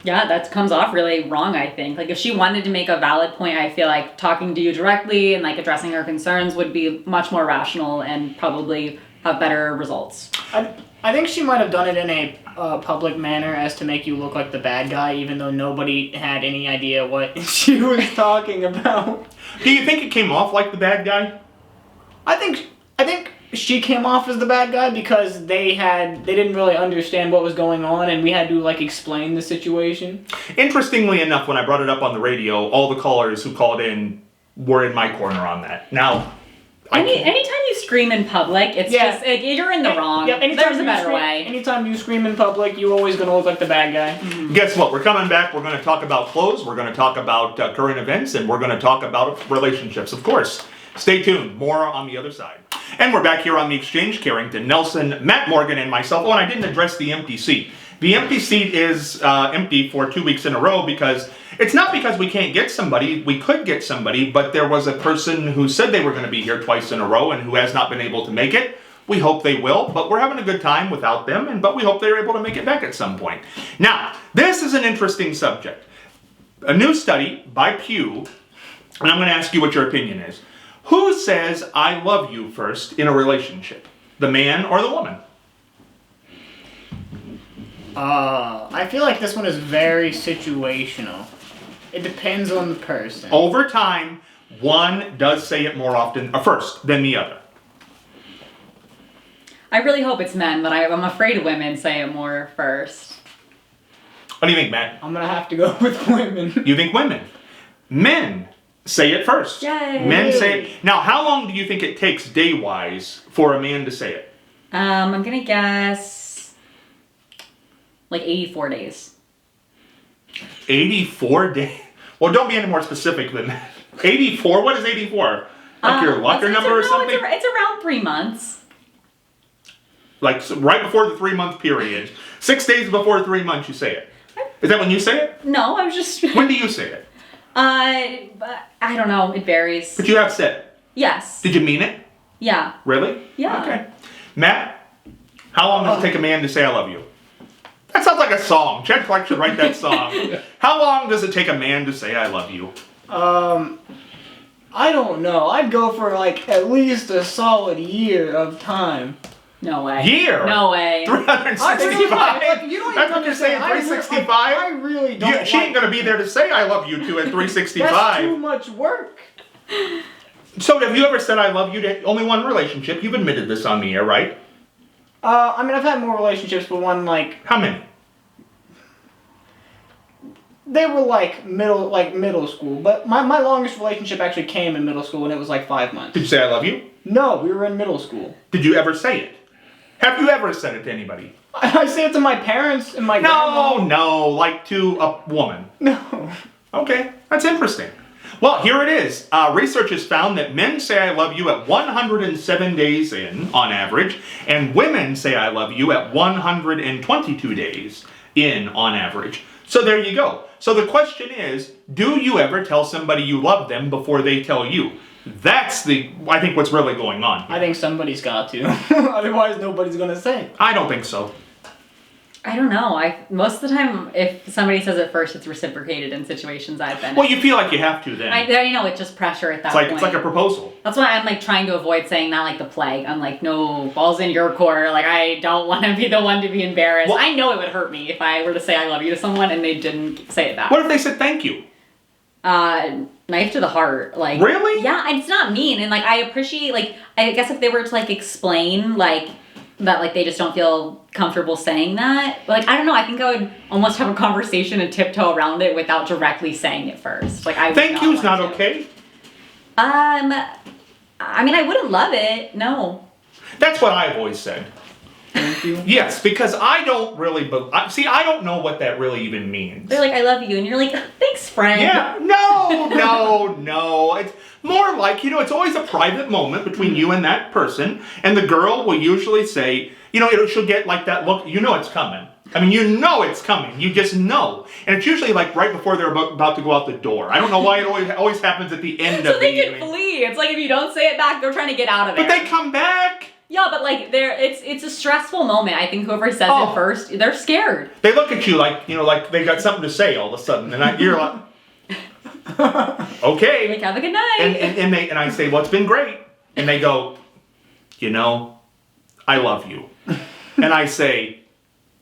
Yeah, that comes off really wrong, I think. Like, if she wanted to make a valid point, I feel like talking to you directly and, like, addressing her concerns would be much more rational and probably have better results. I think she might have done it in a public manner as to make you look like the bad guy, even though nobody had any idea what she was talking about. Do you think it came off like the bad guy? I think she came off as the bad guy because they didn't really understand what was going on, and we had to like explain the situation. Interestingly enough, when I brought it up on the radio, all the callers who called in were in my corner on that. Now, anytime you scream in public, it's just like, you're in the wrong. Yeah, There's a better way. Anytime you scream in public, you're always going to look like the bad guy. Mm-hmm. Guess what? We're coming back. We're going to talk about clothes. We're going to talk about current events, and we're going to talk about relationships, of course. Stay tuned. More on the other side. And we're back here on the Exchange. Kerrington, Nelson, Matt Morgan, and myself. Oh, and I didn't address the empty seat. The empty seat is empty for 2 weeks in a row because it's not because we can't get somebody. We could get somebody, but there was a person who said they were going to be here twice in a row and who has not been able to make it. We hope they will, but we're having a good time without them, but we hope they're able to make it back at some point. Now, this is an interesting subject. A new study by Pew, and I'm going to ask you what your opinion is. Who says I love you first in a relationship? The man or the woman? I feel like this one is very situational. It depends on the person. Over time, one does say it more often first than the other. I really hope it's men, but I'm afraid women say it more first. What do you think, Matt? I'm gonna have to go with women. You think women? Men say it first. Yay. Men say it. Now, how long do you think it takes day-wise for a man to say it? I'm gonna guess like 84 days. 84 days? Well, don't be any more specific than that. 84? What is 84? Like your locker number or something? It's around 3 months. Like right before the 3-month period, 6 days before 3 months, you say it. Is that when you say it? No, I was just. When do you say it? But I don't know. It varies. But you have said it. Yes. Did you mean it? Yeah. Really? Yeah. Okay. Matt, how long does it take a man to say I love you? That sounds like a song. Chad Clark should write that song. How long does it take a man to say I love you? I don't know. I'd go for like at least a solid year of time. No way. Year? No way. 365? Like, you don't That's even what you're saying, understand. 365? I really don't. She ain't gonna be there to say I love you to at That's 365. too much work. So have you ever said I love you to only one relationship? You've admitted this on the air, right? I mean, I've had more relationships, but one like How many? they were like middle school. But my longest relationship actually came in middle school, and it was like 5 months. Did you say I love you? No, we were in middle school. Did you ever say it? Have you ever said it to anybody? I say it to my parents and my No, like to a woman. No. Okay, that's interesting. Well, here it is. Research has found that men say I love you at 107 days in, on average, and women say I love you at 122 days in, on average. So there you go. So the question is, do you ever tell somebody you love them before they tell you? That's I think what's really going on here. I think somebody's got to. Otherwise, nobody's gonna say. I don't think so. I don't know. Most of the time, if somebody says it first, it's reciprocated in situations I've been in. Well, you feel like you have to then. I know it's just pressure at that point. It's like a proposal. That's why I'm like trying to avoid saying that like the plague. I'm like, no, ball's in your court. Like I don't want to be the one to be embarrassed. Well, I know it would hurt me if I were to say I love you to someone and they didn't say it back. What if they said thank you? Knife to the heart. Like Really? Yeah, and it's not mean. And like I appreciate like I guess if they were to like explain like that like they just don't feel comfortable saying that. Like I don't know, I think I would almost have a conversation and tiptoe around it without directly saying it first. Like I would Thank you's not want to. okay? I mean I wouldn't love it, no. That's what I've always said. Thank you. Yes, because I don't really, I don't know what that really even means. They're like, I love you, and you're like, thanks, friend. Yeah, no. It's more like, it's always a private moment between you and that person, and the girl will usually say, she'll get like that look, it's coming. I mean, it's coming. You just know. And it's usually like right before they're about to go out the door. I don't know why it always happens at the end of So they the can evening. flee. It's like if you don't say it back, they're trying to get out of there. But they come back. Yeah, but like it's a stressful moment. I think whoever says it first, they're scared. They look at you like, like they got something to say all of a sudden. And you're like, okay. Like, have a good night. And I say, well, it's been great. And they go, I love you. And I say,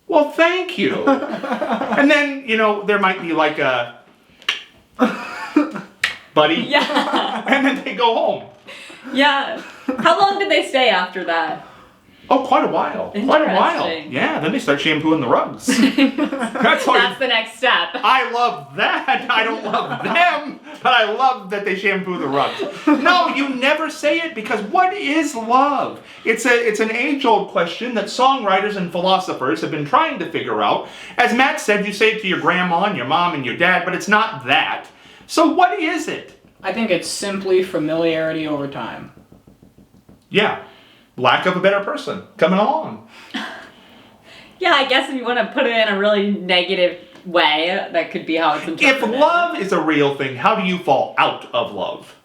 well, thank you. And then, there might be like a, buddy. Yeah. And then they go home. Yeah. How long did they stay after that? Oh, quite a while. Quite a while. Interesting. Yeah, then they start shampooing the rugs. That's the next step. I love that. I don't love them, but I love that they shampoo the rugs. No, you never say it because what is love? It's an age-old question that songwriters and philosophers have been trying to figure out. As Matt said, you say it to your grandma and your mom and your dad, but it's not that. So what is it? I think it's simply familiarity over time. Yeah. Lack of a better person coming along. Yeah, I guess if you want to put it in a really negative way, that could be how it's interpreted. If love is a real thing, how do you fall out of love?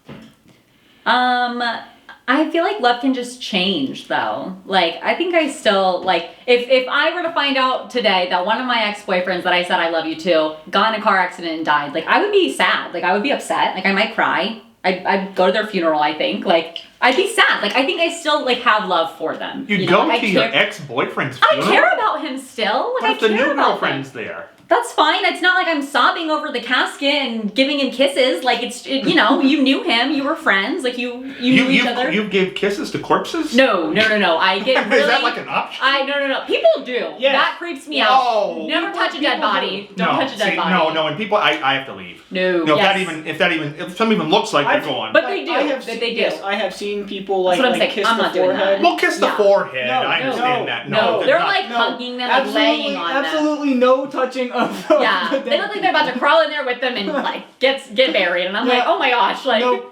I feel like love can just change though. Like, I think I still, like, if I were to find out today that one of my ex-boyfriends that I said I love you to got in a car accident and died, like, I would be sad. Like, I would be upset. Like, I might cry. I'd go to their funeral, I think. Like, I'd be sad. Like, I think I still, like, have love for them. You'd go to your ex-boyfriend's funeral? I care about him still. Like, What if the new girlfriend's him. there? That's fine. It's not like I'm sobbing over the casket and giving him kisses. Like, you knew him. You were friends. Like, you knew each other. You gave kisses to corpses? No. I get really... Is that like an option? No. People do. Yes. That creeps me No. out. Never touch a dead people body. Don't touch a dead body. No, and people, I have to leave. No, If something even looks like they're going. But they do. I have They do. Yes, I have seen people like, That's what I'm saying. kiss I'm the not doing forehead. that. Well, kiss the Yeah. forehead. No, I understand no, that. No, they're not. like hugging them, like laying on them. Absolutely no touching of the Yeah, the they dead look like they're about to crawl in there with them and like get buried, and I'm like, oh my gosh, like. No.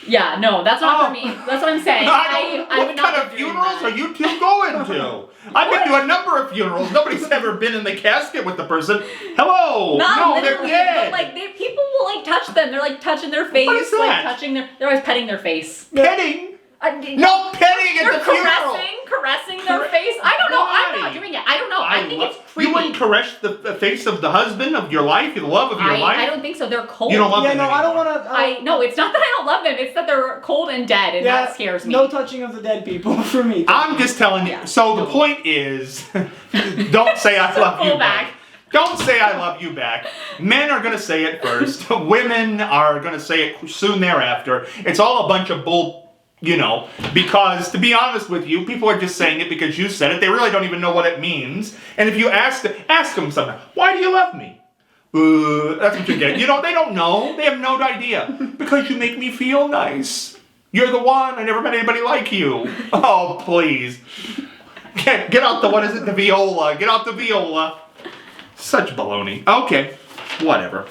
Yeah, no, that's not for me. That's what I'm saying. I what would not kind of be doing funerals that. are you two going to? I've been to a number of funerals. Nobody's ever been in the casket with the person. Hello. Not no, they're literally, dead. but like people will like touch them. They're like touching their face, What is like that? touching they're always petting their face. Petting? No petting at They're the funeral. caressing their face. I don't know. I'm Why? not doing it. I don't know. I think it's creepy. You wouldn't caress the face of the husband of your life, the love of your life? I don't think so. They're cold. You don't love them no, I don't anymore. want to. No, it's not that I don't love them. It's that they're cold and dead, and that scares me. No touching of the dead people for me. I'm just telling you. Yeah. So the point is, don't say I love you back. Don't say I love you back. Men are going to say it first. Women are going to say it soon thereafter. It's all a bunch of bull. Because to be honest with you, people are just saying it because you said it. They really don't even know what it means. And if you ask them something, why do you love me? That's what you get. They don't know. They have no idea. Because you make me feel nice. You're the one. I never met anybody like you. Oh, please. Get out the viola. Get out the viola. Such baloney. Okay. Whatever.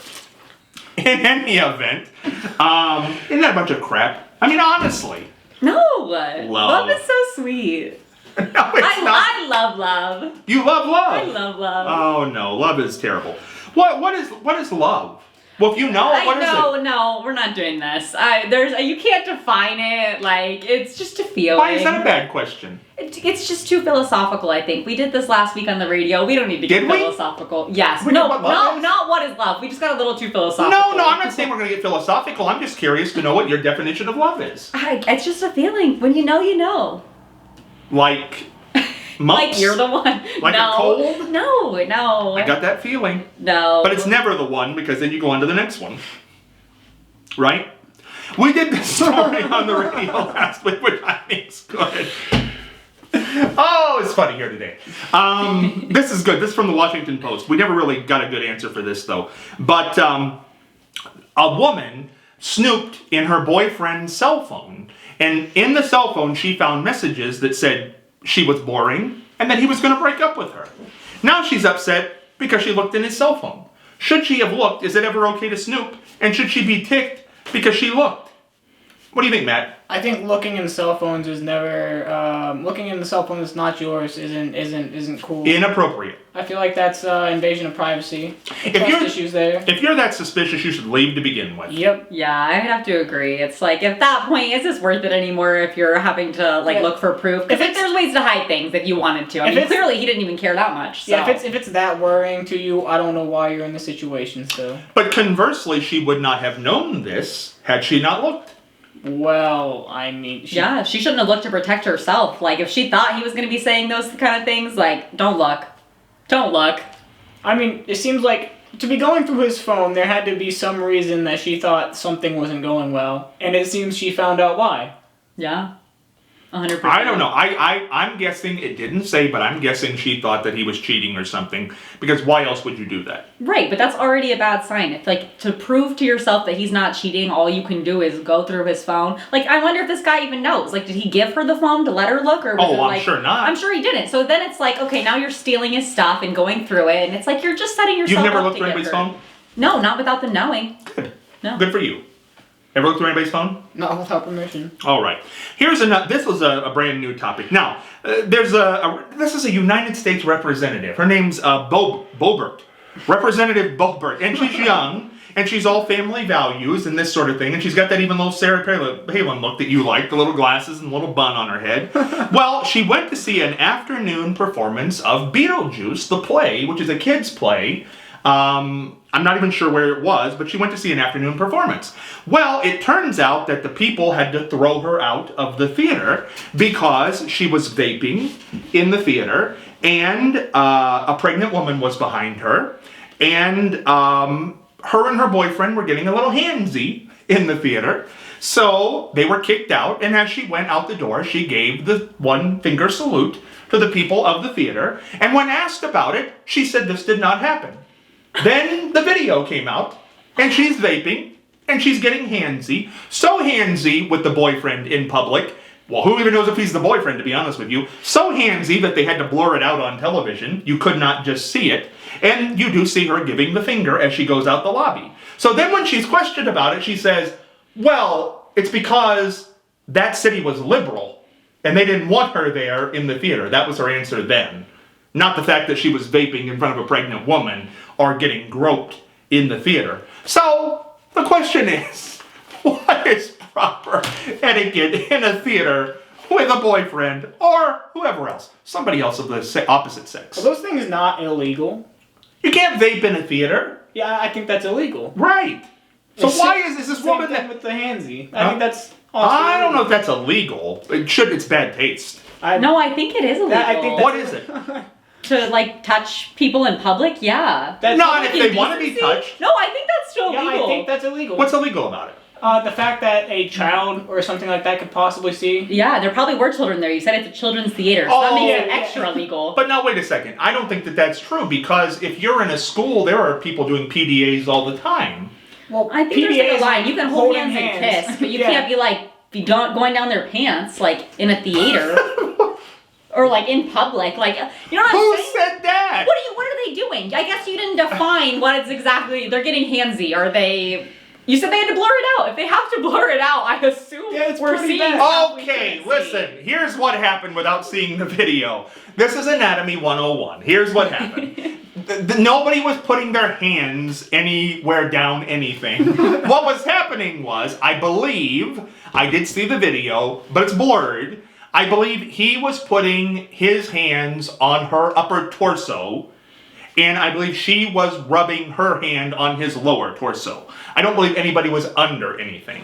In any event, isn't that a bunch of crap? I mean, honestly. No. Love. Love is so sweet. No, it's not. I love love. You love love. I love love. Oh no, love is terrible. What is love? Well, if you know, what is it? No, we're not doing this. You can't define it. Like, it's just a feeling. Why is that a bad question? It's just too philosophical, I think. We did this last week on the radio. We don't need to get Did we? philosophical. Yes. We know what love is? Not what is love. We just got a little too philosophical. No, I'm not saying we're going to get philosophical. I'm just curious to know what your definition of love is. It's just a feeling. When you know, you know. Like mumps? Like you're the one. Like no. a cold? No. I got that feeling. No. But it's never the one because then you go on to the next one. Right? We did this story on the radio last week, which I think is good. Oh, it's funny here today. This is good. This is from the Washington Post. We never really got a good answer for this, though. But a woman snooped in her boyfriend's cell phone. And in the cell phone, she found messages that said she was boring and that he was going to break up with her. Now she's upset because she looked in his cell phone. Should she have looked? Is it ever okay to snoop? And should she be ticked because she looked? What do you think, Matt? I think looking in cell phones is never. Looking in the cell phone that's not yours isn't cool. Inappropriate. I feel like that's invasion of privacy. If Trust issues there. If you're that suspicious, you should leave to begin with. Yep. Yeah, I'd have to agree. It's like, at that point, is this worth it anymore if you're having to, look for proof? Because there's ways to hide things if you wanted to. I mean, clearly he didn't even care that much. So. Yeah, if it's that worrying to you, I don't know why you're in the situation still. But conversely, she would not have known this had she not looked. Well, I mean... Yeah, she shouldn't have looked to protect herself. Like, if she thought he was going to be saying those kind of things, don't look. Don't look. I mean, it seems like, to be going through his phone, there had to be some reason that she thought something wasn't going well. And it seems she found out why. Yeah. 100%. I don't know. I'm guessing, it didn't say, but I'm guessing she thought that he was cheating or something. Because why else would you do that? Right, but that's already a bad sign. If, to prove to yourself that he's not cheating, all you can do is go through his phone. I wonder if this guy even knows. Did he give her the phone to let her look? Or was it I'm sure not. I'm sure he didn't. So then it's okay, now you're stealing his stuff and going through it. And it's you're just setting yourself up You've never to looked through get anybody's hurt. phone? No, not without them knowing. Good. No. Good for you. Ever looked through anybody's phone? Not without permission. All right. This was a brand new topic. Now, this is a United States representative. Her name's Boebert. Representative Boebert. And she's young, and she's all family values and this sort of thing. And she's got that even little Sarah Palin look that you like, the little glasses and the little bun on her head. Well, she went to see an afternoon performance of Beetlejuice, the play, which is a kid's play. I'm not even sure where it was, but she went to see an afternoon performance. Well, it turns out that the people had to throw her out of the theater because she was vaping in the theater, and a pregnant woman was behind her, and her and her boyfriend were getting a little handsy in the theater. So they were kicked out, and as she went out the door, she gave the one finger salute to the people of the theater, and when asked about it, she said this did not happen. Then the video came out, and she's vaping, and she's getting handsy. So handsy with the boyfriend in public. Well, who even knows if he's the boyfriend, to be honest with you? So handsy that they had to blur it out on television. You could not just see it. And you do see her giving the finger as she goes out the lobby. So then when she's questioned about it, she says, well, it's because that city was liberal, and they didn't want her there in the theater. That was her answer then. Not the fact that she was vaping in front of a pregnant woman or getting groped in the theater. So, the question is, what is proper etiquette in a theater with a boyfriend or whoever else? Somebody else of the opposite sex. Are those things not illegal? You can't vape in a theater. Yeah, I think that's illegal. Right. So It's why is this Same woman thing that... with the handsy. I think that's also I don't know if illegal. that's illegal. It's bad taste. No, I think it is illegal. I think What is it? To like touch people in public, yeah. That's Not if illegal. they want to be touched. No, I think that's still Yeah, legal. I think that's illegal. What's illegal about it? The fact that a child or something like that could possibly see. Yeah, there probably were children there. You said it's a children's theater, so Oh, that makes it yeah. extra legal. But now, wait a second. I don't think that that's true because if you're in a school, there are people doing PDAs all the time. Well, I think there's like a PDAs line. You can hold holding hands and kiss, but you Yeah. can't be like going down their pants like in a theater or like in public. Like you know what I'm Who saying? said that? What are they doing? I guess you didn't define what it's exactly. They're getting handsy. Are they? You said they had to blur it out. If they have to blur it out, I assume Yeah, it's we're pretty seeing. bad. stuff we Okay, can't see. listen. Here's what happened without seeing the video. This is Anatomy 101. Here's what happened. Nobody was putting their hands anywhere down anything. What was happening was, I believe, I did see the video, but it's blurred. I believe he was putting his hands on her upper torso, and I believe she was rubbing her hand on his lower torso. I don't believe anybody was under anything.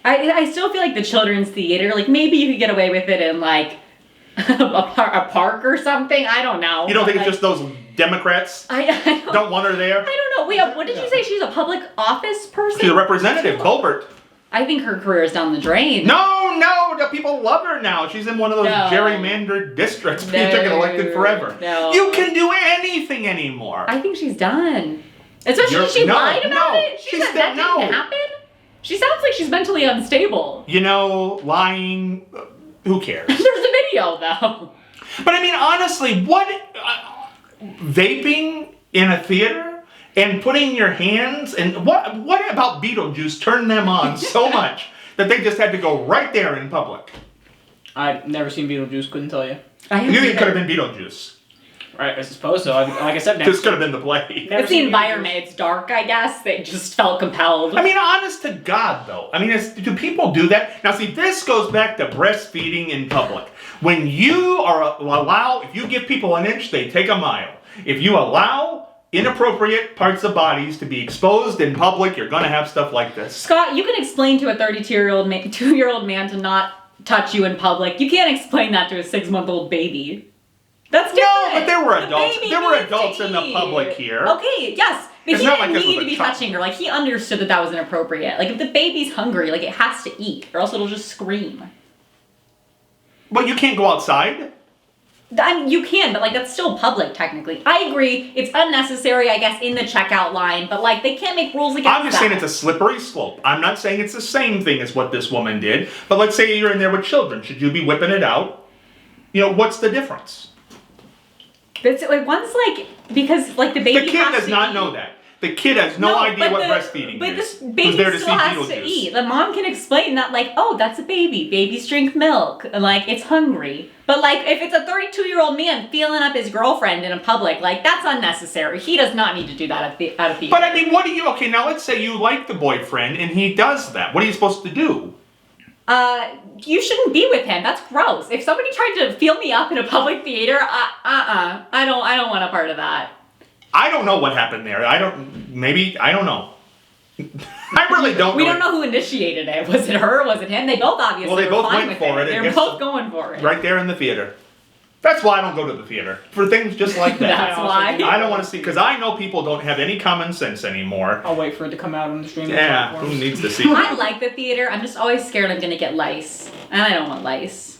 I still feel like the children's theater, like maybe you could get away with it in like a park or something. I don't know. You don't think Like, it's just those Democrats I don't want her there? I don't know. Wait, what did you say? She's a public office person? She's a representative, Colbert. I think her career is down the drain. No, the people love her now. She's in one of those No. gerrymandered districts. She's No. get elected forever. No. You can do anything anymore. I think she's done. Especially You're- she no, lied about no. it. She She's said that no. didn't happen. She sounds like she's mentally unstable. You know, lying, who cares? There's a video though. But I mean, honestly, what, vaping in a theater and putting your hands, and what about Beetlejuice turned them on so much that they just had to go right there in public? I've never seen Beetlejuice, couldn't tell you. You think it could have been Beetlejuice? Right, I suppose so. Like I said, This could have been the play. Never It's the seen environment. It's dark, I guess. They just felt compelled. I mean, honest to God, though. I mean, do people do that? Now, see, this goes back to breastfeeding in public. When you if you give people an inch, they take a mile. If you allow inappropriate parts of bodies to be exposed in public, you're going to have stuff like this. Scott, you can explain to a 32-year-old man to not touch you in public. You can't explain that to a 6-month-old baby. That's different. No, but there were The adults. baby There were needs adults to in the eat. public here. Okay, yes. But It's he not like didn't this was need a to be child. touching her. Like, he understood that was inappropriate. Like, if the baby's hungry, like, it has to eat, or else it'll just scream. But you can't go outside. I mean, you can, but, like, that's still public, technically. I agree. It's unnecessary, I guess, in the checkout line, but, like, they can't make rules against I'm just that. saying it's a slippery slope. I'm not saying it's the same thing as what this woman did. But let's say you're in there with children. Should you be whipping it out? You know, what's the difference? But it's, like, one's, like, because, like, the baby The kid has does to not eat. know that. The kid has no idea but what the- breastfeeding but is. this Who's baby there to still see has to Beetlejuice. eat. The mom can explain that, like, oh, that's a baby. Babies drink milk. And, like, it's hungry. But, like, if it's a 32-year-old man feeling up his girlfriend in a public, like, that's unnecessary. He does not need to do that at the theater. But I mean, okay, now let's say you like the boyfriend and he does that. What are you supposed to do? You shouldn't be with him. That's gross. If somebody tried to feel me up in a public theater, I don't want a part of that. I don't know what happened there. I don't know. I really don't We know. don't know who initiated it. Was it her? Was it him? They both obviously Well, they were both fine went with for it. I They're guess both so. going for it. Right there in the theater. That's why I don't go to the theater. For things just like that. That's why. I don't want to see, because I know people don't have any common sense anymore. I'll wait for it to come out on the streaming Yeah, who platforms. needs to see it? I like the theater. I'm just always scared I'm gonna get lice, and I don't want lice.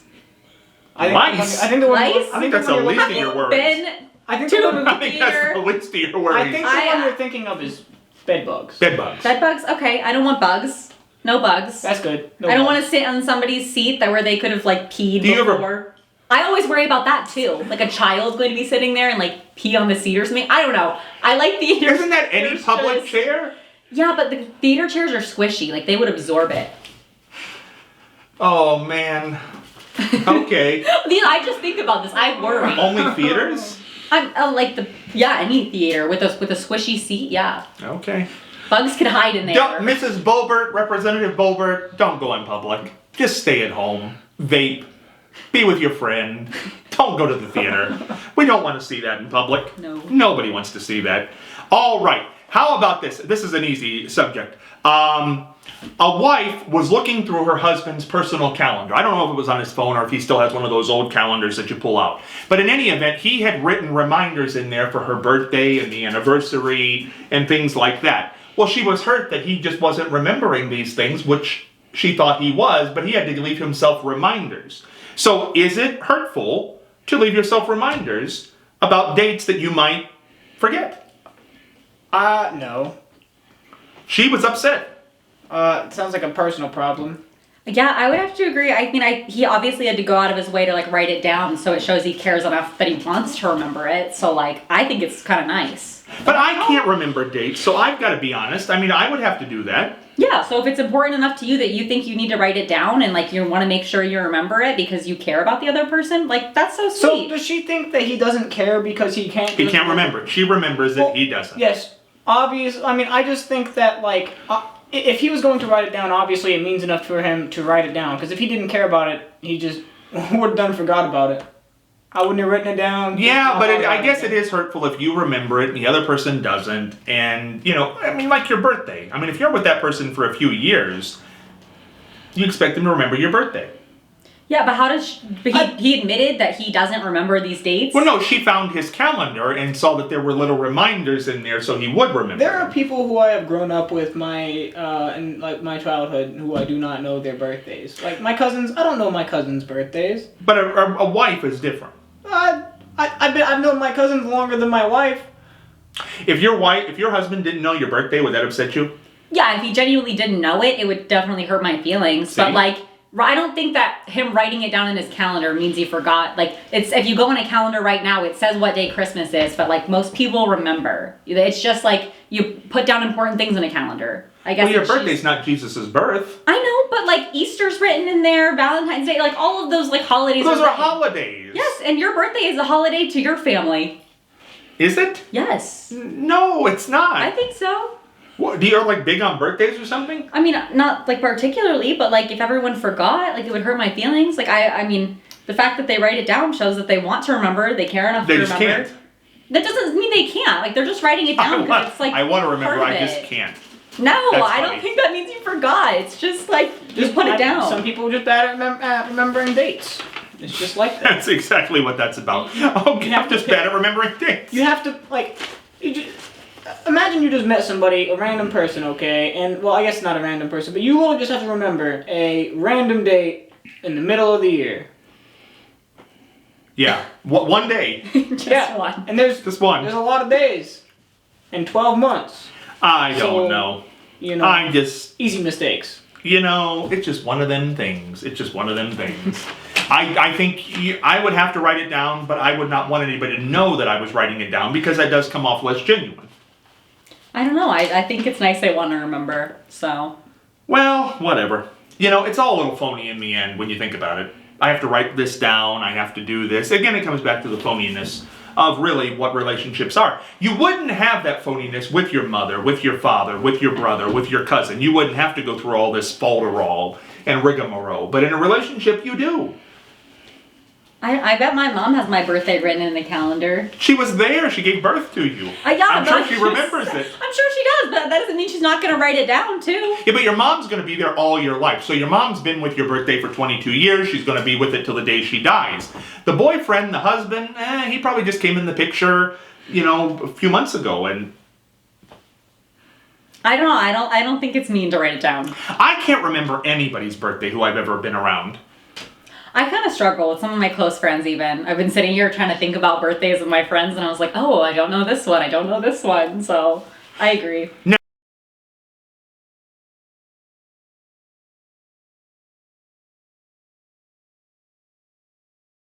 Lice? I think the one. Lice? I think that's the least of your worries. Been I think to the one. I think that's the least of your worries. I think the one you're thinking of is bed bugs. Bed bugs. bed bugs? Okay, I don't want bugs. No bugs. That's good. I don't want to sit on somebody's seat where they could have like peed Do you ever- before. I always worry about that too. Like a child's going to be sitting there and like pee on the seat or something. I don't know. I like theater. Isn't that any theaters public just- chair? Yeah, but the theater chairs are squishy. Like, they would absorb it. Oh, man. Okay. I just think about this. I worry. Only theaters? I'm like any theater with a squishy seat. Yeah. Okay. Bugs can hide in there. Don't, Mrs. Bolbert, Representative Bolbert, don't go in public. Just stay at home. Vape. Be with your friend. Don't go to the theater. We don't want to see that in public. No. Nobody wants to see that. All right. How about this? This is an easy subject. A wife was looking through her husband's personal calendar. I don't know if it was on his phone or if he still has one of those old calendars that you pull out. But in any event, he had written reminders in there for her birthday and the anniversary and things like that. Well, she was hurt that he just wasn't remembering these things, which she thought he was, but he had to leave himself reminders. So is it hurtful to leave yourself reminders about dates that you might forget? No. She was upset. It sounds like a personal problem. Yeah, I would have to agree. I mean, he obviously had to go out of his way to, like, write it down, so it shows he cares enough that he wants to remember it. So, like, I think it's kind of nice. But I can't remember dates, so I've got to be honest. I mean, I would have to do that. Yeah, so if it's important enough to you that you think you need to write it down and, like, you want to make sure you remember it because you care about the other person, like, that's so So sweet. does she think that he doesn't care because he can't? He can't remember it. She remembers that he doesn't. Yes, obvious. I mean, I just think that like, if he was going to write it down, obviously it means enough for him to write it down. Because if he didn't care about it, he just would have done forgot about it. I wouldn't have written it down. Yeah, but I guess it is hurtful if you remember it and the other person doesn't. And, you know, I mean, like your birthday. I mean, if you're with that person for a few years, you expect them to remember your birthday. Yeah, but how does he admitted that he doesn't remember these dates? Well, no, she found his calendar and saw that there were little reminders in there so he would remember. There are people who I have grown up with in like my childhood who I do not know their birthdays. Like my cousins, I don't know my cousins' birthdays. But a wife is different. I've known my cousins longer than my wife. If your husband didn't know your birthday, would that upset you? Yeah, if he genuinely didn't know it, it would definitely hurt my feelings. See? But like, I don't think that him writing it down in his calendar means he forgot. Like, it's if you go on a calendar right now, it says what day Christmas is, but like most people remember. It's just like you put down important things in a calendar. I guess. Well, your birthday's not Jesus' birth. I know, but like Easter's written in there, Valentine's Day, like all of those like holidays. Those are written. holidays. Yes, and your birthday is a holiday to your family. Is it? Yes. No, it's not. I think so. What, do you like big on birthdays or something? I mean, not like particularly, but like if everyone forgot, like it would hurt my feelings. Like I mean, the fact that they write it down shows that they want to remember, they care enough to remember. They just can't. That doesn't mean they can't. Like they're just writing it down because it's like I want to remember, part of I just it. can't. No, That's I don't funny. think that means you forgot. It's just like just put it down. Some people are just bad at remembering dates. It's just like that. That's exactly what that's about. Okay, I'm just bad at remembering dates. You have to like, imagine you just met somebody, a random person, okay? And well, I guess not a random person, but you will just have to remember a random date in the middle of the year. Yeah, one day. Just one. And there's Just one. There's a lot of days, in 12 months. I So, don't know. You know, I'm just, easy mistakes. you know, it's just one of them things. It's just one of them things. I think I would have to write it down, but I would not want anybody to know that I was writing it down because that does come off less genuine. I don't know. I think it's nice they want to remember. So. Well, whatever. You know, it's all a little phony in the end when you think about it. I have to write this down. I have to do this. Again, it comes back to the phoniness of really what relationships are. You wouldn't have that phoniness with your mother, with your father, with your brother, with your cousin. You wouldn't have to go through all this falderall and rigmarole. But in a relationship, you do. I bet my mom has my birthday written in the calendar. She was there. She gave birth to you. Yeah, I'm but sure she remembers it. I'm sure she does, but that doesn't mean she's not going to write it down, too. Yeah, but your mom's going to be there all your life. So your mom's been with your birthday for 22 years. She's going to be with it till the day she dies. The boyfriend, the husband, he probably just came in the picture, you know, a few months ago. And I don't know. I don't think it's mean to write it down. I can't remember anybody's birthday who I've ever been around. I kind of struggle with some of my close friends even. I've been sitting here trying to think about birthdays of my friends, and I was like, oh, I don't know this one. I don't know this one. So I agree. No.